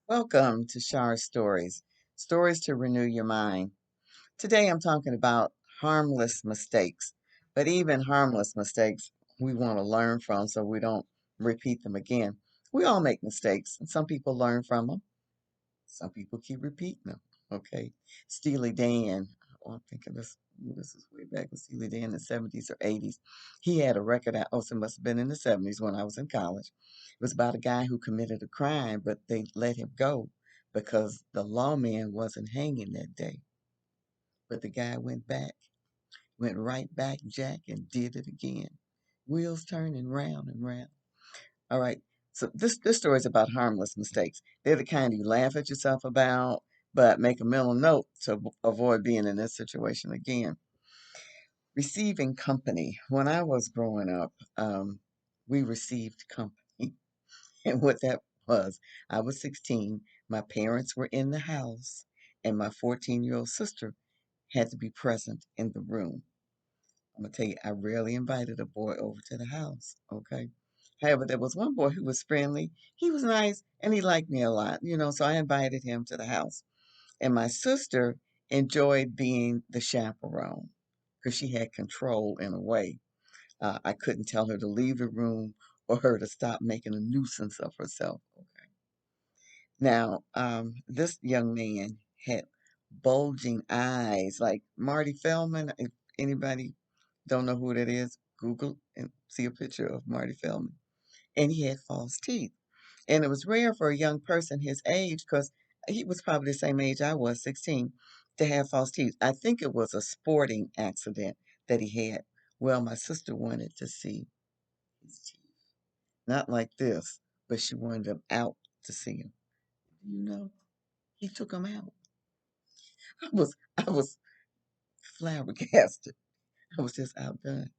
Welcome to Shar Stories, stories to renew your mind. Today I'm talking about harmless mistakes, but even harmless mistakes we want to learn from so we don't repeat them again. We all make mistakes, and some people learn from them. Some people keep repeating them. Okay, Steely Dan. Oh, I'm thinking this is way back with Steely Dan in the 70s or 80s. He had a record out. Oh, so it must have been in the 70s when I was in college. It was about a guy who committed a crime, but they let him go because the lawman wasn't hanging that day. But the guy went right back, Jack, and did it again. Wheels turning round and round. All right. So this story is about harmless mistakes. They're the kind you laugh at yourself about, but make a mental note to avoid being in this situation again. Receiving company. When I was growing up, we received company, and what that was, I was 16. My parents were in the house, and my 14-year-old sister had to be present in the room. I'm gonna tell you, I rarely invited a boy over to the house. Okay. However, there was one boy who was friendly. He was nice and he liked me a lot, so I invited him to the house. And my sister enjoyed being the chaperone because she had control in a way. I couldn't tell her to leave the room or her to stop making a nuisance of herself. Okay. Now, this young man had bulging eyes like Marty Feldman. If anybody don't know who that is, Google and see a picture of Marty Feldman. And he had false teeth. And it was rare for a young person his age, because he was probably the same age I was, 16, to have false teeth. I think it was a sporting accident that he had. Well, my sister wanted to see his teeth. Not like this, but she wanted them out to see him. You know, he took them out. I was flabbergasted. I was just outdone.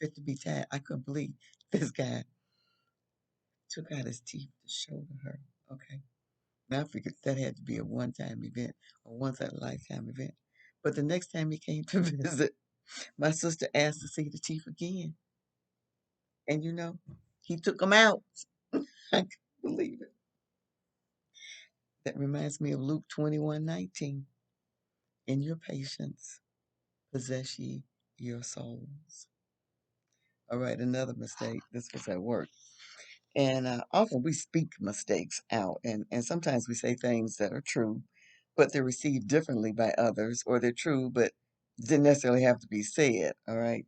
Fit to be tied. I couldn't believe this guy took out his teeth to show to her. Okay. Now I figured that had to be a one time event, a once in a lifetime event. But the next time he came to visit, my sister asked to see the teeth again. And he took them out. I couldn't believe it. That reminds me of Luke 21:19. In your patience, possess ye your souls. All right, another mistake. This was at work. And often we speak mistakes out, and sometimes we say things that are true, but they're received differently by others, or they're true, but didn't necessarily have to be said. All right.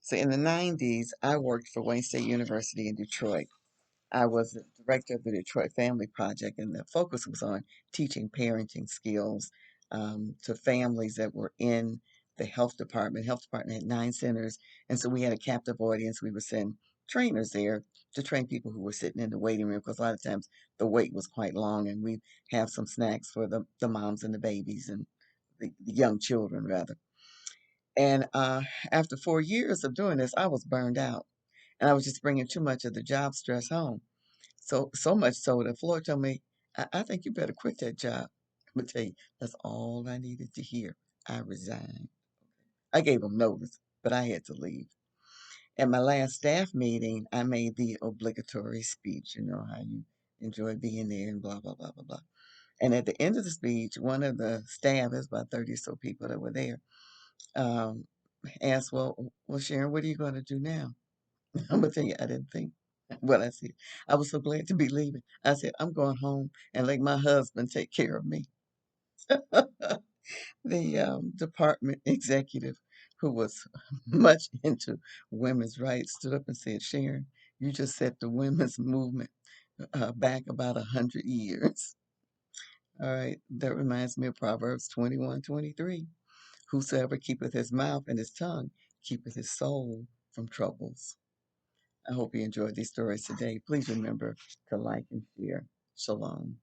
So in the 90s, I worked for Wayne State University in Detroit. I was the director of the Detroit Family Project, and the focus was on teaching parenting skills to families that were in the health department. Health department had 9 centers, and so we had a captive audience. We would send trainers there to train people who were sitting in the waiting room, because a lot of times the wait was quite long, and we have some snacks for the moms and the babies and the young children, rather. And after 4 years of doing this, I was burned out, and I was just bringing too much of the job stress home. So much so that Floyd told me, I think you better quit that job. I'm gonna tell you, that's all I needed to hear. I resigned. I gave him notice, but I had to leave. At my last staff meeting, I made the obligatory speech, how you enjoy being there and blah, blah, blah, blah, blah. And at the end of the speech, one of the staff, there's about 30 or so people that were there, um, asked, well, Sharon, what are you going to do now? I'm gonna tell you, I didn't think. Well, I said, I was so glad to be leaving. I said, I'm going home and let my husband take care of me. The department executive, who was much into women's rights, stood up and said, Sharon, you just set the women's movement back about 100 years. All right, that reminds me of Proverbs 21:23. Whosoever keepeth his mouth and his tongue keepeth his soul from troubles. I hope you enjoyed these stories today. Please remember to like and share. Shalom.